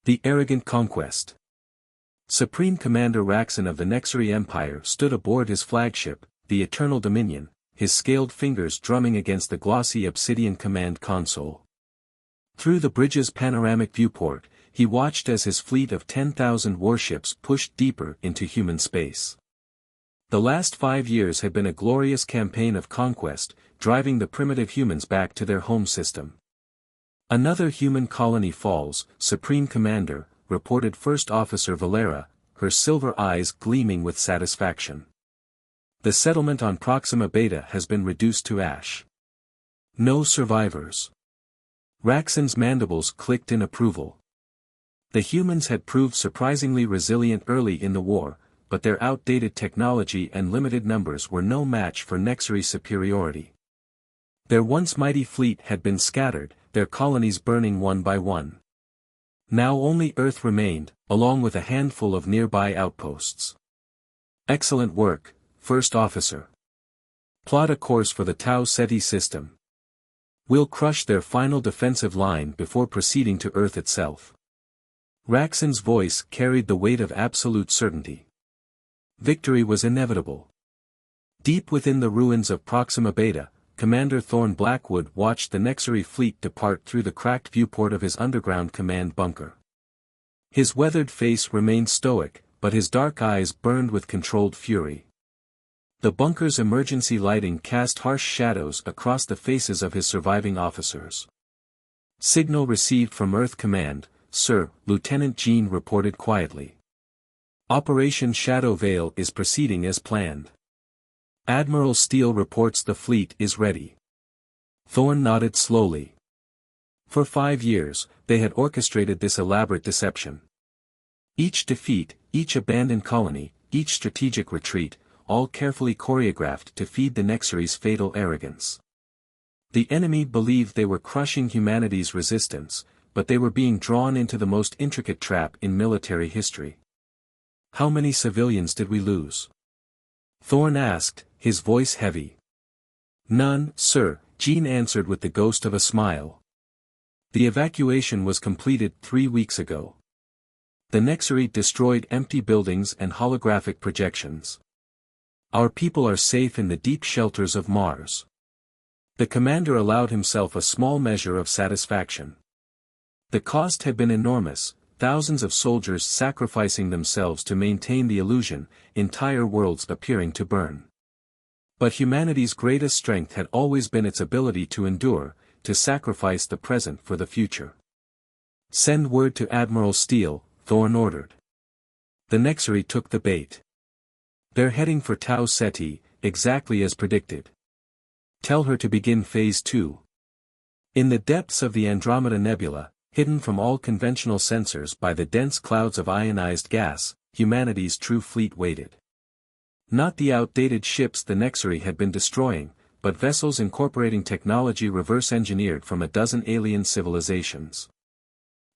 The Arrogant Conquest. Supreme Commander Raxon of the Nexary Empire stood aboard his flagship, the Eternal Dominion, his scaled fingers drumming against the glossy obsidian command console. Through the bridge's panoramic viewport, he watched as his fleet of 10,000 warships pushed deeper into human space. The last 5 years had been a glorious campaign of conquest, driving the primitive humans back to their home system. Another human colony falls, Supreme Commander, reported First Officer Valera, her silver eyes gleaming with satisfaction. The settlement on Proxima Beta has been reduced to ash. No survivors. Raxon's mandibles clicked in approval. The humans had proved surprisingly resilient early in the war, but their outdated technology and limited numbers were no match for Nexary's superiority. Their once mighty fleet had been scattered, their colonies burning one by one. Now only Earth remained, along with a handful of nearby outposts. Excellent work, First Officer. Plot a course for the Tau Ceti system. We'll crush their final defensive line before proceeding to Earth itself. Raxon's voice carried the weight of absolute certainty. Victory was inevitable. Deep within the ruins of Proxima Beta, Commander Thorn Blackwood watched the Nexary fleet depart through the cracked viewport of his underground command bunker. His weathered face remained stoic, but his dark eyes burned with controlled fury. The bunker's emergency lighting cast harsh shadows across the faces of his surviving officers. Signal received from Earth Command, Sir, Lieutenant Jean reported quietly. Operation Shadow Veil is proceeding as planned. Admiral Steele reports the fleet is ready. Thorn nodded slowly. For 5 years, they had orchestrated this elaborate deception. Each defeat, each abandoned colony, each strategic retreat, all carefully choreographed to feed the Nexary's fatal arrogance. The enemy believed they were crushing humanity's resistance, but they were being drawn into the most intricate trap in military history. How many civilians did we lose? Thorn asked, his voice heavy. None, sir, Jean answered with the ghost of a smile. The evacuation was completed 3 weeks ago. The Nexary destroyed empty buildings and holographic projections. Our people are safe in the deep shelters of Mars. The commander allowed himself a small measure of satisfaction. The cost had been enormous, thousands of soldiers sacrificing themselves to maintain the illusion, entire worlds appearing to burn. But humanity's greatest strength had always been its ability to endure, to sacrifice the present for the future. Send word to Admiral Steele, Thorn ordered. The Nexary took the bait. They're heading for Tau Ceti, exactly as predicted. Tell her to begin Phase 2. In the depths of the Andromeda Nebula, hidden from all conventional sensors by the dense clouds of ionized gas, humanity's true fleet waited. Not the outdated ships the Nexary had been destroying, but vessels incorporating technology reverse-engineered from a dozen alien civilizations.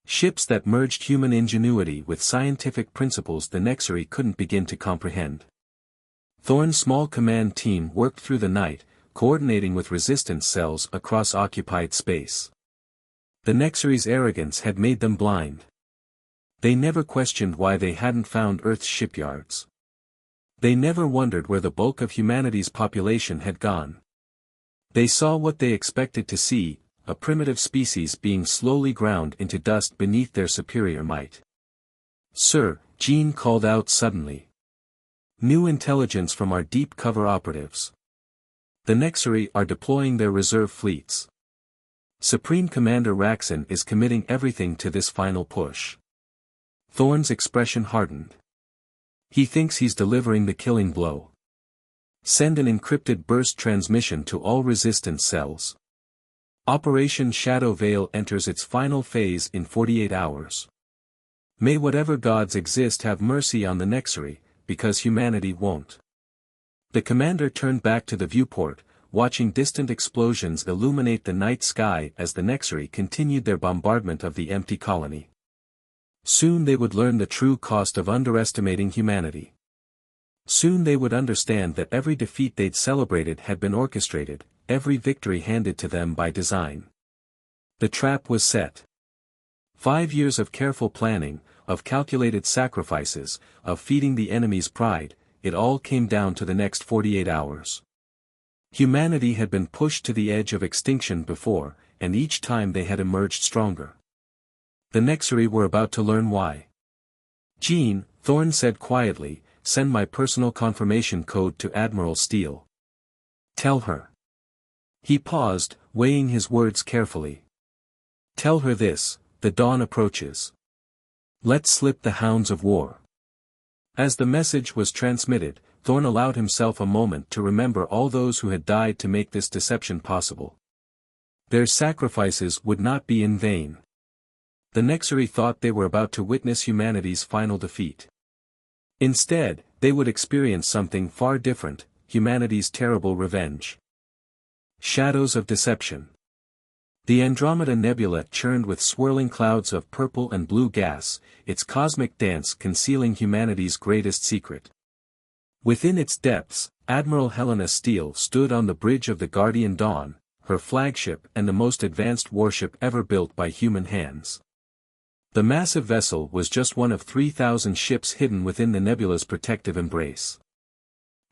Ships that merged human ingenuity with scientific principles the Nexary couldn't begin to comprehend. Thorn's small command team worked through the night, coordinating with resistance cells across occupied space. The Nexary's arrogance had made them blind. They never questioned why they hadn't found Earth's shipyards. They never wondered where the bulk of humanity's population had gone. They saw what they expected to see, a primitive species being slowly ground into dust beneath their superior might. Sir, Jean called out suddenly. New intelligence from our deep cover operatives. The Nexary are deploying their reserve fleets. Supreme Commander Raxon is committing everything to this final push. Thorn's expression hardened. He thinks he's delivering the killing blow. Send an encrypted burst transmission to all resistance cells. Operation Shadow Veil enters its final phase in 48 hours. May whatever gods exist have mercy on the Nexary, because humanity won't. The commander turned back to the viewport, watching distant explosions illuminate the night sky as the Nexary continued their bombardment of the empty colony. Soon they would learn the true cost of underestimating humanity. Soon they would understand that every defeat they'd celebrated had been orchestrated, every victory handed to them by design. The trap was set. 5 years of careful planning, of calculated sacrifices, of feeding the enemy's pride, it all came down to the next 48 hours. Humanity had been pushed to the edge of extinction before, and each time they had emerged stronger. The Nexari were about to learn why. "Jean," Thorne said quietly, "send my personal confirmation code to Admiral Steele. Tell her." He paused, weighing his words carefully. "Tell her this, the dawn approaches. Let's slip the hounds of war." As the message was transmitted, Thorne allowed himself a moment to remember all those who had died to make this deception possible. Their sacrifices would not be in vain. The Nexari thought they were about to witness humanity's final defeat. Instead, they would experience something far different, humanity's terrible revenge. Shadows of deception. The Andromeda Nebula churned with swirling clouds of purple and blue gas, its cosmic dance concealing humanity's greatest secret. Within its depths, Admiral Helena Steele stood on the bridge of the Guardian Dawn, her flagship and the most advanced warship ever built by human hands. The massive vessel was just one of 3,000 ships hidden within the nebula's protective embrace.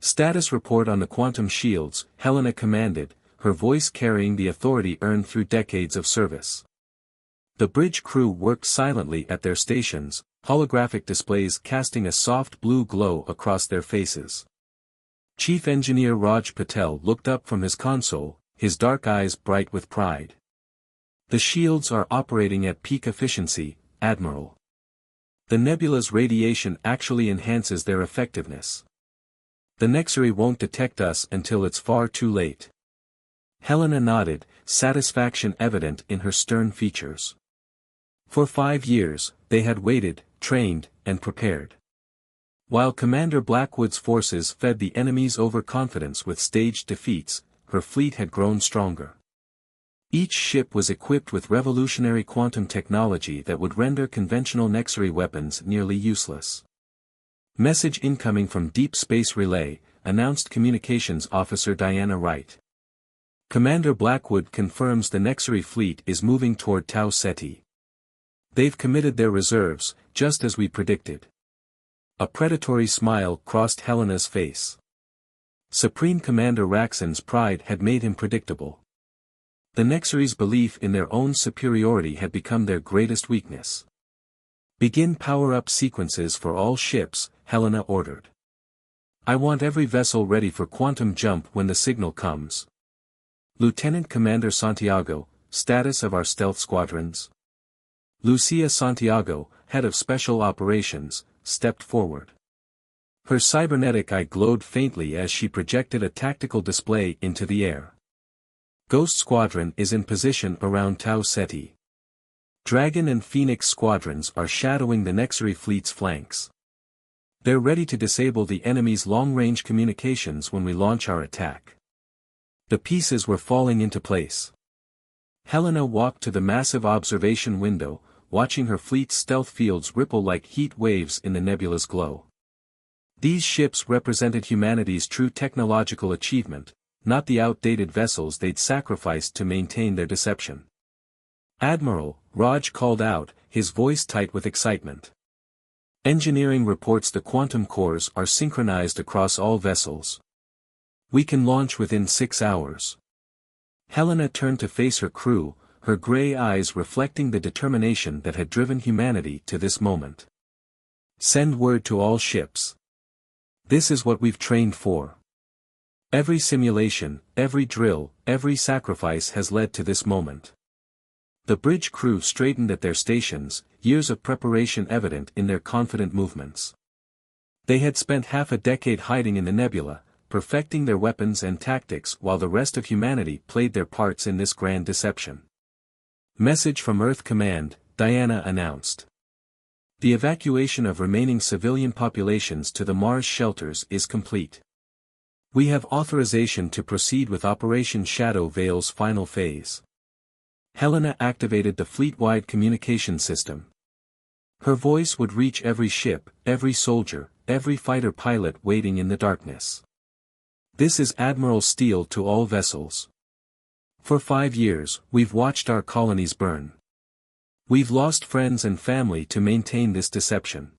"Status report on the quantum shields," Helena commanded, her voice carrying the authority earned through decades of service. The bridge crew worked silently at their stations, holographic displays casting a soft blue glow across their faces. Chief Engineer Raj Patel looked up from his console, his dark eyes bright with pride. "The shields are operating at peak efficiency, Admiral. The nebula's radiation actually enhances their effectiveness. The Nexari won't detect us until it's far too late." Helena nodded, satisfaction evident in her stern features. For 5 years, they had waited, trained, and prepared. While Commander Blackwood's forces fed the enemy's overconfidence with staged defeats, her fleet had grown stronger. Each ship was equipped with revolutionary quantum technology that would render conventional Nexari weapons nearly useless. "Message incoming from Deep Space Relay," announced Communications Officer Diana Wright. "Commander Blackwood confirms the Nexari fleet is moving toward Tau Ceti. They've committed their reserves, just as we predicted." A predatory smile crossed Helena's face. Supreme Commander Raxon's pride had made him predictable. The Nexari's belief in their own superiority had become their greatest weakness. "Begin power-up sequences for all ships," Helena ordered. "I want every vessel ready for quantum jump when the signal comes." "Lieutenant Commander Santiago, status of our stealth squadrons?" Lucia Santiago, head of special operations, stepped forward. Her cybernetic eye glowed faintly as she projected a tactical display into the air. "Ghost Squadron is in position around Tau Ceti. Dragon and Phoenix squadrons are shadowing the Nexari fleet's flanks. They're ready to disable the enemy's long-range communications when we launch our attack." The pieces were falling into place. Helena walked to the massive observation window, watching her fleet's stealth fields ripple like heat waves in the nebula's glow. These ships represented humanity's true technological achievement, not the outdated vessels they'd sacrificed to maintain their deception. "Admiral," Raj called out, his voice tight with excitement. "Engineering reports the quantum cores are synchronized across all vessels. We can launch within 6 hours." Helena turned to face her crew, her gray eyes reflecting the determination that had driven humanity to this moment. "Send word to all ships. This is what we've trained for. Every simulation, every drill, every sacrifice has led to this moment." The bridge crew straightened at their stations, years of preparation evident in their confident movements. They had spent half a decade hiding in the nebula, perfecting their weapons and tactics while the rest of humanity played their parts in this grand deception. "Message from Earth Command," Diana announced. "The evacuation of remaining civilian populations to the Mars shelters is complete. We have authorization to proceed with Operation Shadow Veil's final phase." Helena activated the fleet-wide communication system. Her voice would reach every ship, every soldier, every fighter pilot waiting in the darkness. "This is Admiral Steele to all vessels. For 5 years, we've watched our colonies burn. We've lost friends and family to maintain this deception.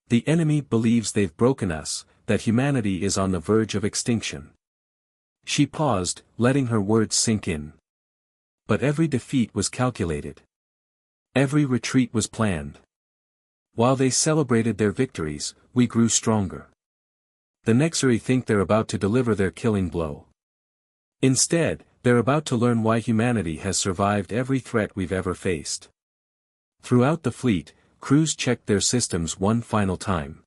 The enemy believes they've broken us, that humanity is on the verge of extinction. She paused, letting her words sink in. But every defeat was calculated. Every retreat was planned. While they celebrated their victories, we grew stronger. The Nexari think they're about to deliver their killing blow. Instead, they're about to learn why humanity has survived every threat we've ever faced. Throughout the fleet, crews checked their systems one final time.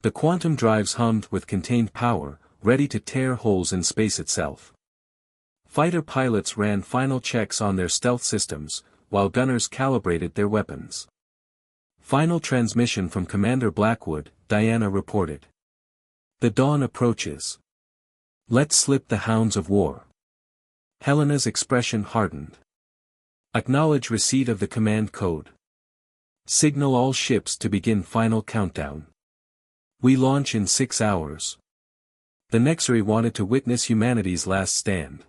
The quantum drives hummed with contained power, ready to tear holes in space itself. Fighter pilots ran final checks on their stealth systems, while gunners calibrated their weapons. Final transmission from Commander Blackwood, Diana reported. The dawn approaches. Let's slip the hounds of war. Helena's expression hardened. Acknowledge receipt of the command code. Signal all ships to begin final countdown. We launch in 6 hours. The Nexari wanted to witness humanity's last stand.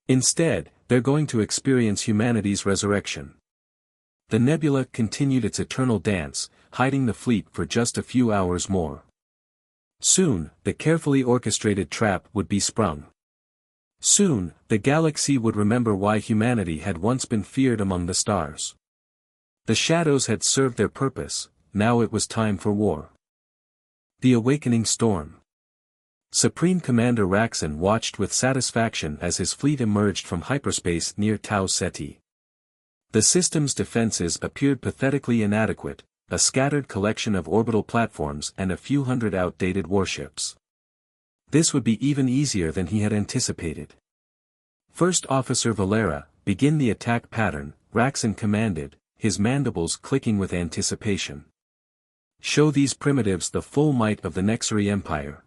Instead, they're going to experience humanity's resurrection. The nebula continued its eternal dance, hiding the fleet for just a few hours more. Soon, the carefully orchestrated trap would be sprung. Soon, the galaxy would remember why humanity had once been feared among the stars. The shadows had served their purpose, now it was time for war. The Awakening Storm. Supreme Commander Raxon watched with satisfaction as his fleet emerged from hyperspace near Tau Ceti. The system's defenses appeared pathetically inadequate, a scattered collection of orbital platforms and a few hundred outdated warships. This would be even easier than he had anticipated. First Officer Valera, begin the attack pattern, Raxon commanded, his mandibles clicking with anticipation. Show these primitives the full might of the Nexari Empire.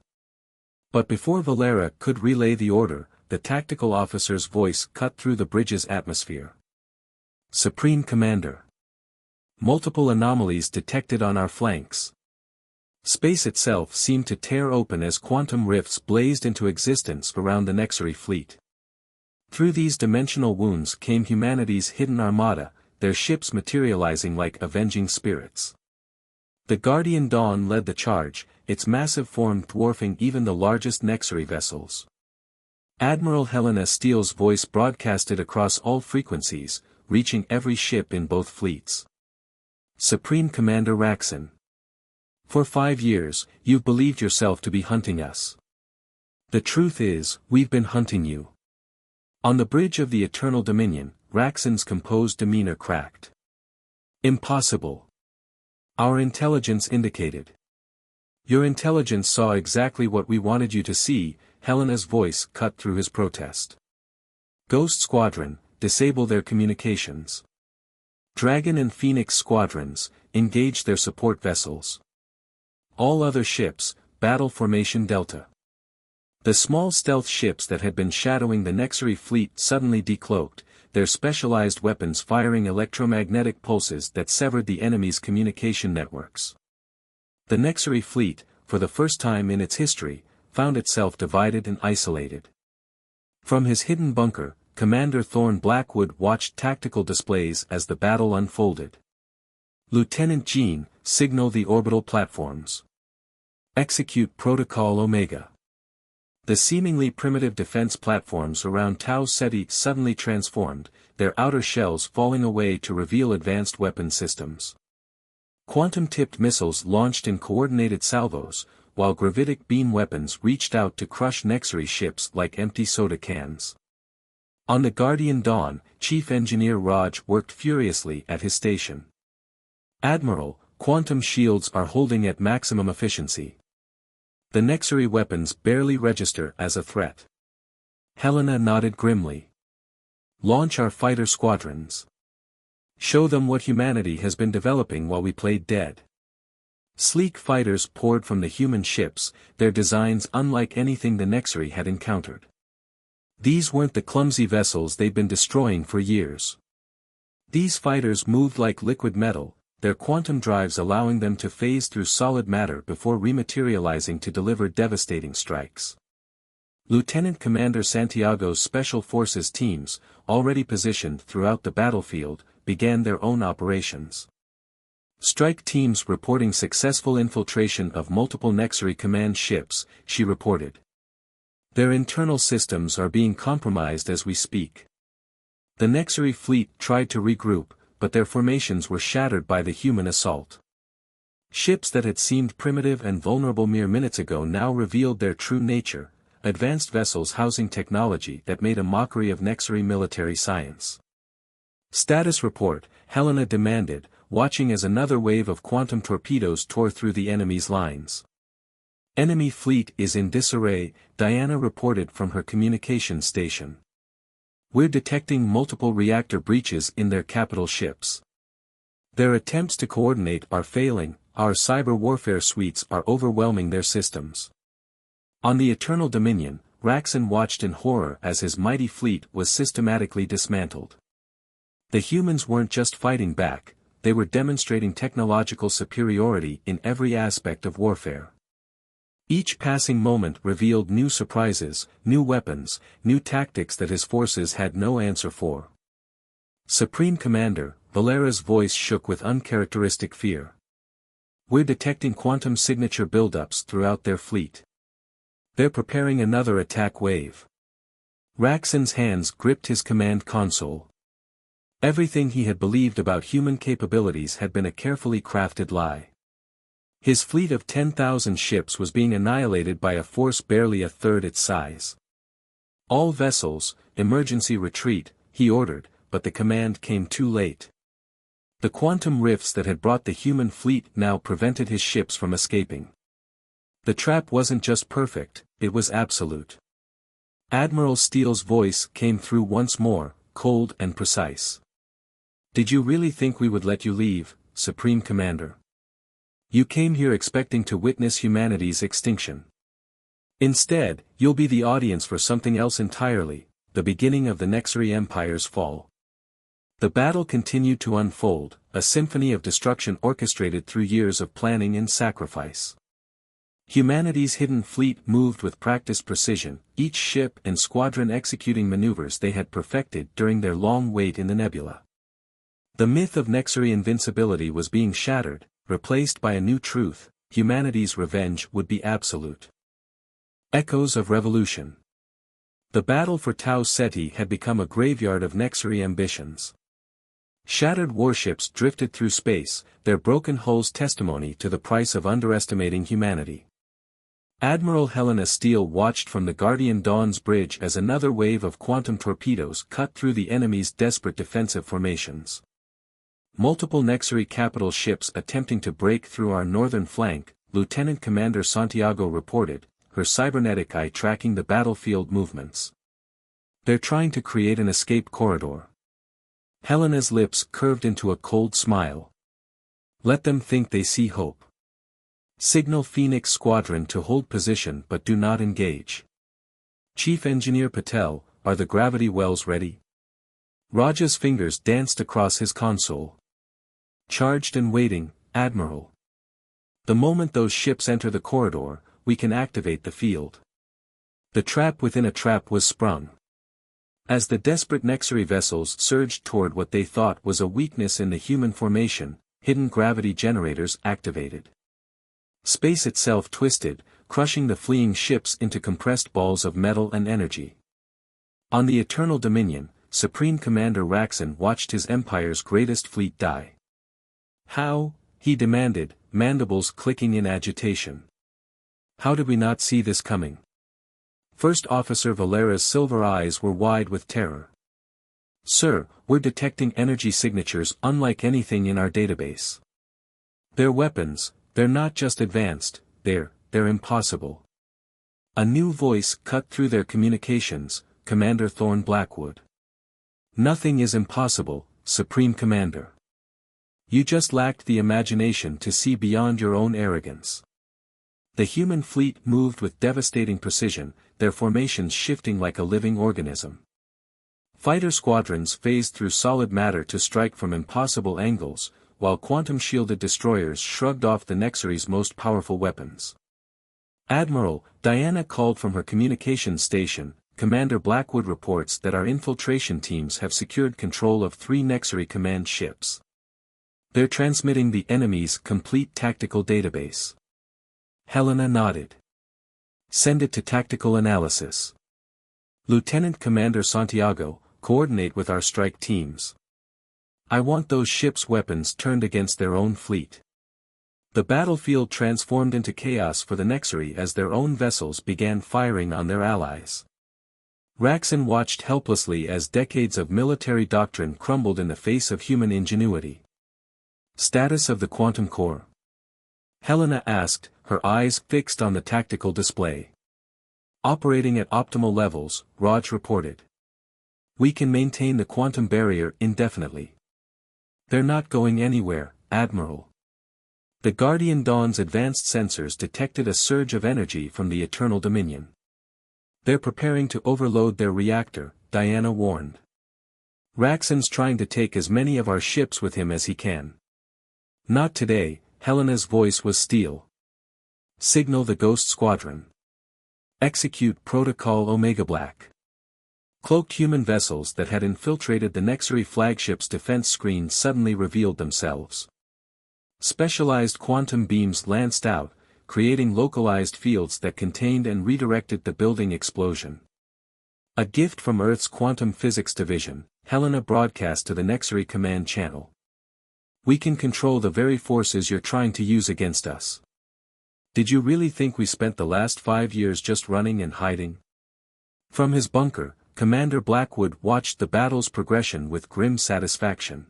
But before Valera could relay the order, the tactical officer's voice cut through the bridge's atmosphere. Supreme Commander. Multiple anomalies detected on our flanks. Space itself seemed to tear open as quantum rifts blazed into existence around the Nexari fleet. Through these dimensional wounds came humanity's hidden armada, their ships materializing like avenging spirits. The Guardian Dawn led the charge, its massive form dwarfing even the largest Nexari vessels. Admiral Helena Steele's voice broadcasted across all frequencies, reaching every ship in both fleets. Supreme Commander Raxon. For 5 years, you've believed yourself to be hunting us. The truth is, we've been hunting you. On the bridge of the Eternal Dominion, Raxon's composed demeanor cracked. Impossible. Our intelligence indicated. Your intelligence saw exactly what we wanted you to see, Helena's voice cut through his protest. Ghost Squadron, disable their communications. Dragon and Phoenix squadrons, engage their support vessels. All other ships, battle formation Delta. The small stealth ships that had been shadowing the Nexari fleet suddenly decloaked, their specialized weapons firing electromagnetic pulses that severed the enemy's communication networks. The Nexari fleet, for the first time in its history, found itself divided and isolated. From his hidden bunker, Commander Thorne Blackwood watched tactical displays as the battle unfolded. Lieutenant Jean, signal the orbital platforms. Execute Protocol Omega. The seemingly primitive defense platforms around Tau Ceti suddenly transformed, their outer shells falling away to reveal advanced weapon systems. Quantum-tipped missiles launched in coordinated salvos, while gravitic beam weapons reached out to crush Nexari ships like empty soda cans. On the Guardian Dawn, Chief Engineer Raj worked furiously at his station. Admiral, quantum shields are holding at maximum efficiency. The Nexari weapons barely register as a threat. Helena nodded grimly. Launch our fighter squadrons. Show them what humanity has been developing while we played dead. Sleek fighters poured from the human ships, their designs unlike anything the Nexari had encountered. These weren't the clumsy vessels they'd been destroying for years. These fighters moved like liquid metal, their quantum drives allowing them to phase through solid matter before rematerializing to deliver devastating strikes. Lieutenant Commander Santiago's Special Forces teams, already positioned throughout the battlefield, began their own operations. Strike teams reporting successful infiltration of multiple Nexary command ships, she reported. Their internal systems are being compromised as we speak. The Nexary fleet tried to regroup, but their formations were shattered by the human assault. Ships that had seemed primitive and vulnerable mere minutes ago now revealed their true nature, advanced vessels housing technology that made a mockery of Nexary military science. Status report, Helena demanded, watching as another wave of quantum torpedoes tore through the enemy's lines. Enemy fleet is in disarray, Diana reported from her communications station. We're detecting multiple reactor breaches in their capital ships. Their attempts to coordinate are failing, our cyber warfare suites are overwhelming their systems. On the Eternal Dominion, Raxon watched in horror as his mighty fleet was systematically dismantled. The humans weren't just fighting back, they were demonstrating technological superiority in every aspect of warfare. Each passing moment revealed new surprises, new weapons, new tactics that his forces had no answer for. Supreme Commander, Valera's voice shook with uncharacteristic fear. We're detecting quantum signature buildups throughout their fleet. They're preparing another attack wave. Raxon's hands gripped his command console. Everything he had believed about human capabilities had been a carefully crafted lie. His fleet of 10,000 ships was being annihilated by a force barely a third its size. All vessels, emergency retreat, he ordered, but the command came too late. The quantum rifts that had brought the human fleet now prevented his ships from escaping. The trap wasn't just perfect, it was absolute. Admiral Steele's voice came through once more, cold and precise. Did you really think we would let you leave, Supreme Commander? You came here expecting to witness humanity's extinction. Instead, you'll be the audience for something else entirely, the beginning of the Nexary Empire's fall. The battle continued to unfold, a symphony of destruction orchestrated through years of planning and sacrifice. Humanity's hidden fleet moved with practiced precision, each ship and squadron executing maneuvers they had perfected during their long wait in the nebula. The myth of Nexary invincibility was being shattered, replaced by a new truth: humanity's revenge would be absolute. Echoes of revolution. The battle for Tau Ceti had become a graveyard of Nexary ambitions. Shattered warships drifted through space, their broken hulls testimony to the price of underestimating humanity. Admiral Helena Steele watched from the Guardian Dawn's bridge as another wave of quantum torpedoes cut through the enemy's desperate defensive formations. Multiple Nexary capital ships attempting to break through our northern flank, Lieutenant Commander Santiago reported, her cybernetic eye tracking the battlefield movements. They're trying to create an escape corridor. Helena's lips curved into a cold smile. Let them think they see hope. Signal Phoenix Squadron to hold position but do not engage. Chief Engineer Patel, are the gravity wells ready? Raja's fingers danced across his console. Charged and waiting, Admiral. The moment those ships enter the corridor, we can activate the field. The trap within a trap was sprung. As the desperate Nexary vessels surged toward what they thought was a weakness in the human formation, hidden gravity generators activated. Space itself twisted, crushing the fleeing ships into compressed balls of metal and energy. On the Eternal Dominion, Supreme Commander Raxon watched his empire's greatest fleet die. How, he demanded, mandibles clicking in agitation. How did we not see this coming? First Officer Valera's silver eyes were wide with terror. Sir, we're detecting energy signatures unlike anything in our database. Their weapons, they're not just advanced, they're impossible. A new voice cut through their communications, Commander Thorne Blackwood. Nothing is impossible, Supreme Commander. You just lacked the imagination to see beyond your own arrogance. The human fleet moved with devastating precision, their formations shifting like a living organism. Fighter squadrons phased through solid matter to strike from impossible angles, while quantum-shielded destroyers shrugged off the Nexary's most powerful weapons. Admiral, Diana called from her communications station, Commander Blackwood reports that our infiltration teams have secured control of 3 Nexary command ships. They're transmitting the enemy's complete tactical database. Helena nodded. Send it to tactical analysis. Lieutenant Commander Santiago, coordinate with our strike teams. I want those ships' weapons turned against their own fleet. The battlefield transformed into chaos for the Nexary as their own vessels began firing on their allies. Raxon watched helplessly as decades of military doctrine crumbled in the face of human ingenuity. Status of the quantum core? Helena asked, her eyes fixed on the tactical display. Operating at optimal levels, Raj reported. We can maintain the quantum barrier indefinitely. They're not going anywhere, Admiral. The Guardian Dawn's advanced sensors detected a surge of energy from the Eternal Dominion. They're preparing to overload their reactor, Diana warned. Raxon's trying to take as many of our ships with him as he can. Not today, Helena's voice was steel. Signal the Ghost Squadron. Execute Protocol Omega Black. Cloaked human vessels that had infiltrated the Nexary flagship's defense screen suddenly revealed themselves. Specialized quantum beams lanced out, creating localized fields that contained and redirected the building explosion. A gift from Earth's Quantum Physics Division, Helena broadcast to the Nexary command channel. We can control the very forces you're trying to use against us. Did you really think we spent the last 5 years just running and hiding? From his bunker, Commander Blackwood watched the battle's progression with grim satisfaction.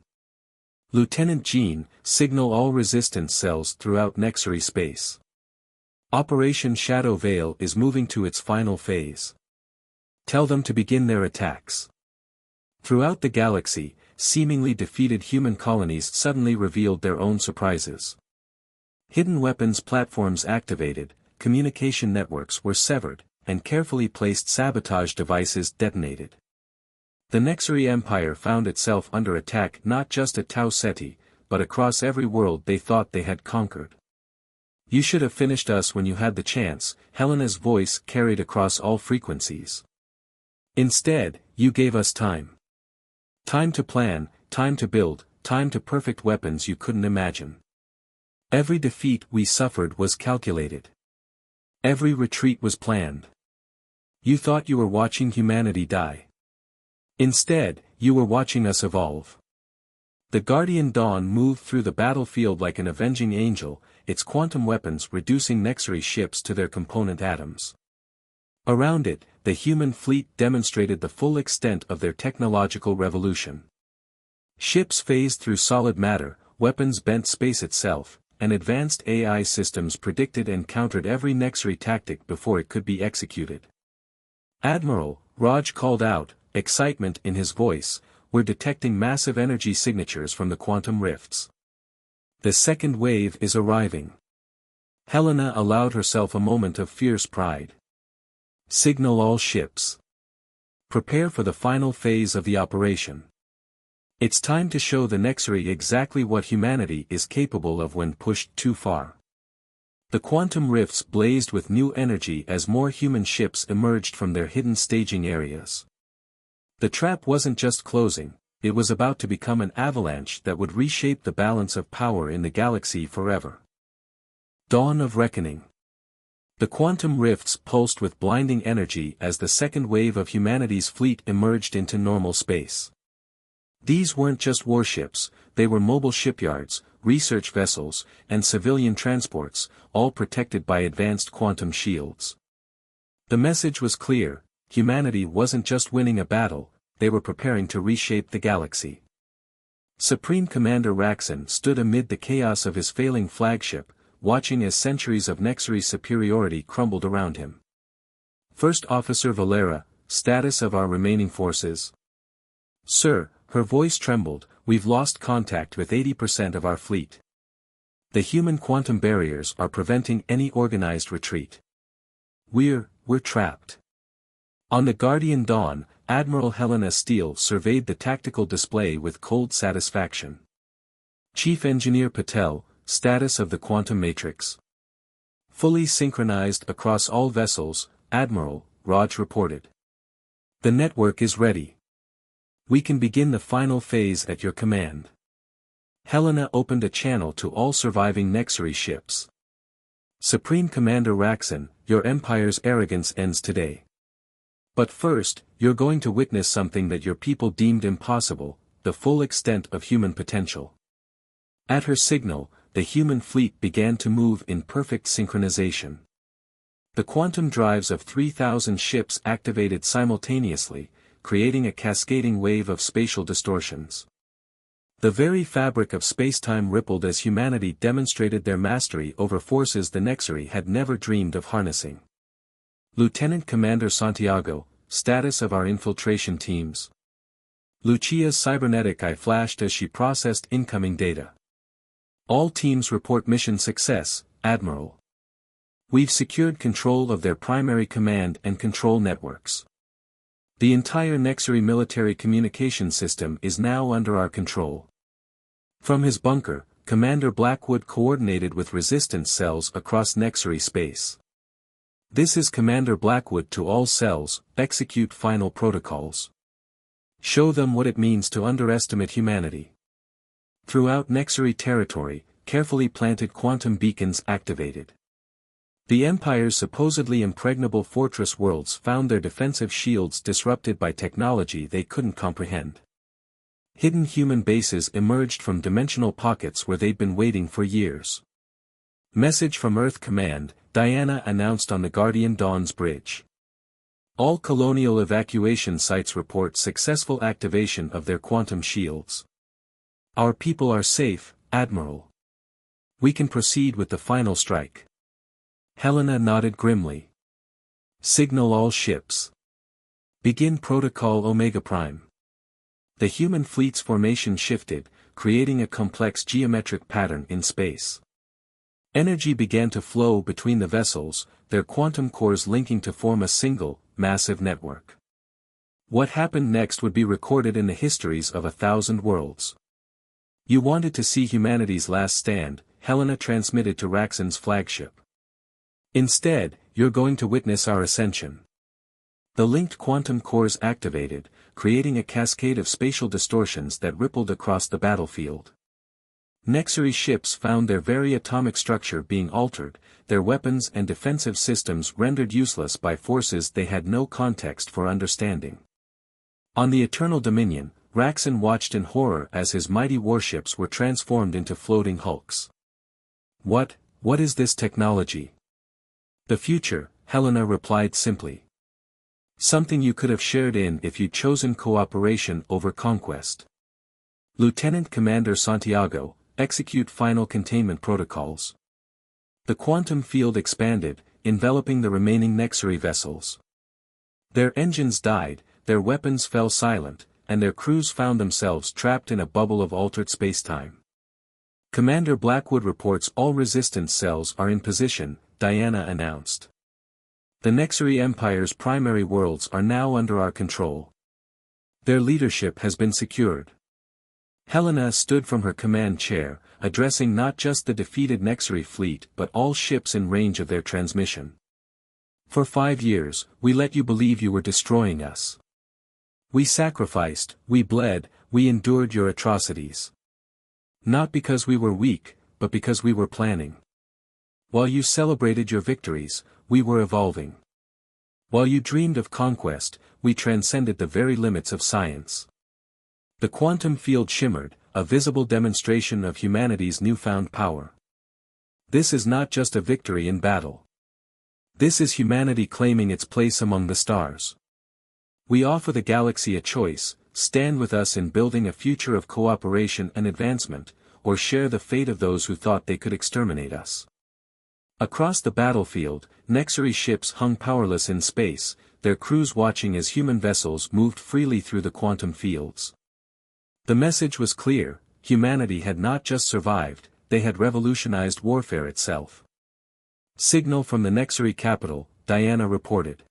Lieutenant Jean, signal all resistance cells throughout Nexary space. Operation Shadow Veil is moving to its final phase. Tell them to begin their attacks. Throughout the galaxy, seemingly defeated human colonies suddenly revealed their own surprises. Hidden weapons platforms activated, communication networks were severed, and carefully placed sabotage devices detonated. The Nexary Empire found itself under attack not just at Tau Ceti, but across every world they thought they had conquered. You should have finished us when you had the chance, Helena's voice carried across all frequencies. Instead, you gave us time. Time to plan, time to build, time to perfect weapons you couldn't imagine. Every defeat we suffered was calculated. Every retreat was planned. You thought you were watching humanity die. Instead, you were watching us evolve. The Guardian Dawn moved through the battlefield like an avenging angel, its quantum weapons reducing Nexary ships to their component atoms. Around it, the human fleet demonstrated the full extent of their technological revolution. Ships phased through solid matter, weapons bent space itself, and advanced AI systems predicted and countered every Nexary tactic before it could be executed. Admiral, Raj called out, excitement in his voice, we're detecting massive energy signatures from the quantum rifts. The second wave is arriving. Helena allowed herself a moment of fierce pride. Signal all ships. Prepare for the final phase of the operation. It's time to show the Nexary exactly what humanity is capable of when pushed too far. The quantum rifts blazed with new energy as more human ships emerged from their hidden staging areas. The trap wasn't just closing, it was about to become an avalanche that would reshape the balance of power in the galaxy forever. Dawn of Reckoning. The quantum rifts pulsed with blinding energy as the second wave of humanity's fleet emerged into normal space. These weren't just warships, they were mobile shipyards, research vessels, and civilian transports, all protected by advanced quantum shields. The message was clear, humanity wasn't just winning a battle, they were preparing to reshape the galaxy. Supreme Commander Raxon stood amid the chaos of his failing flagship, watching as centuries of Nexary superiority crumbled around him. First Officer Valera, status of our remaining forces? Sir, her voice trembled, we've lost contact with 80% of our fleet. The human quantum barriers are preventing any organized retreat. We're trapped. On the Guardian Dawn, Admiral Helena Steele surveyed the tactical display with cold satisfaction. Chief Engineer Patel, status of the quantum matrix. Fully synchronized across all vessels, Admiral, Raj reported. The network is ready. We can begin the final phase at your command. Helena opened a channel to all surviving Nexary ships. Supreme Commander Raxon, your Empire's arrogance ends today. But first, you're going to witness something that your people deemed impossible, the full extent of human potential. At her signal, the human fleet began to move in perfect synchronization. The quantum drives of 3,000 ships activated simultaneously, creating a cascading wave of spatial distortions. The very fabric of spacetime rippled as humanity demonstrated their mastery over forces the Nexary had never dreamed of harnessing. Lieutenant Commander Santiago, status of our infiltration teams. Lucia's cybernetic eye flashed as she processed incoming data. All teams report mission success, Admiral. We've secured control of their primary command and control networks. The entire Nexary military communication system is now under our control. From his bunker, Commander Blackwood coordinated with resistance cells across Nexary space. This is Commander Blackwood to all cells, execute final protocols. Show them what it means to underestimate humanity. Throughout Nexary territory, carefully planted quantum beacons activated. The Empire's supposedly impregnable fortress worlds found their defensive shields disrupted by technology they couldn't comprehend. Hidden human bases emerged from dimensional pockets where they'd been waiting for years. Message from Earth Command, Diana announced on the Guardian Dawn's bridge. All colonial evacuation sites report successful activation of their quantum shields. Our people are safe, Admiral. We can proceed with the final strike. Helena nodded grimly. Signal all ships. Begin Protocol Omega Prime. The human fleet's formation shifted, creating a complex geometric pattern in space. Energy began to flow between the vessels, their quantum cores linking to form a single, massive network. What happened next would be recorded in the histories of 1,000 worlds. You wanted to see humanity's last stand, Helena transmitted to Raxon's flagship. Instead, you're going to witness our ascension. The linked quantum cores activated, creating a cascade of spatial distortions that rippled across the battlefield. Nexary ships found their very atomic structure being altered, their weapons and defensive systems rendered useless by forces they had no context for understanding. On the Eternal Dominion, Raxon watched in horror as his mighty warships were transformed into floating hulks. What is this technology? The future, Helena replied simply. Something you could have shared in if you'd chosen cooperation over conquest. Lieutenant Commander Santiago, execute final containment protocols. The quantum field expanded, enveloping the remaining Nexary vessels. Their engines died, their weapons fell silent, and their crews found themselves trapped in a bubble of altered spacetime. Commander Blackwood reports all resistance cells are in position, Diana announced. The Nexary Empire's primary worlds are now under our control. Their leadership has been secured. Helena stood from her command chair, addressing not just the defeated Nexary fleet but all ships in range of their transmission. For 5 years, we let you believe you were destroying us. We sacrificed, we bled, we endured your atrocities. Not because we were weak, but because we were planning. While you celebrated your victories, we were evolving. While you dreamed of conquest, we transcended the very limits of science. The quantum field shimmered, a visible demonstration of humanity's newfound power. This is not just a victory in battle. This is humanity claiming its place among the stars. We offer the galaxy a choice: stand with us in building a future of cooperation and advancement, or share the fate of those who thought they could exterminate us. Across the battlefield, Nexary ships hung powerless in space, their crews watching as human vessels moved freely through the quantum fields. The message was clear: humanity had not just survived, they had revolutionized warfare itself. Signal from the Nexary capital, Diana reported.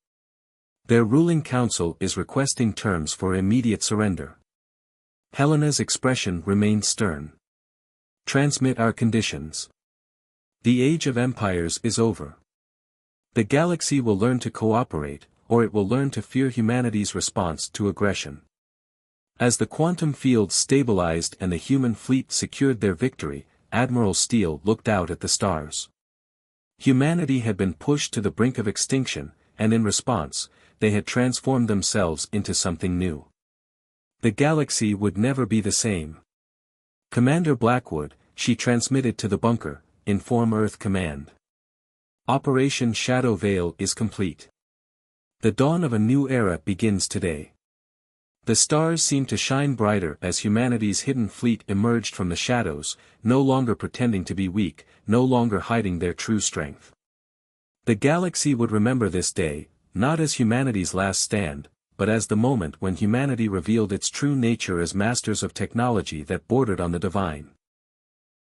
Their ruling council is requesting terms for immediate surrender. Helena's expression remained stern. Transmit our conditions. The age of empires is over. The galaxy will learn to cooperate, or it will learn to fear humanity's response to aggression. As the quantum field stabilized and the human fleet secured their victory, Admiral Steele looked out at the stars. Humanity had been pushed to the brink of extinction, and in response, they had transformed themselves into something new. The galaxy would never be the same. "Commander Blackwood," she transmitted to the bunker, "inform Earth Command. Operation Shadow Veil is complete. The dawn of a new era begins today." The stars seemed to shine brighter as humanity's hidden fleet emerged from the shadows, no longer pretending to be weak, no longer hiding their true strength. The galaxy would remember this day, not as humanity's last stand, but as the moment when humanity revealed its true nature as masters of technology that bordered on the divine.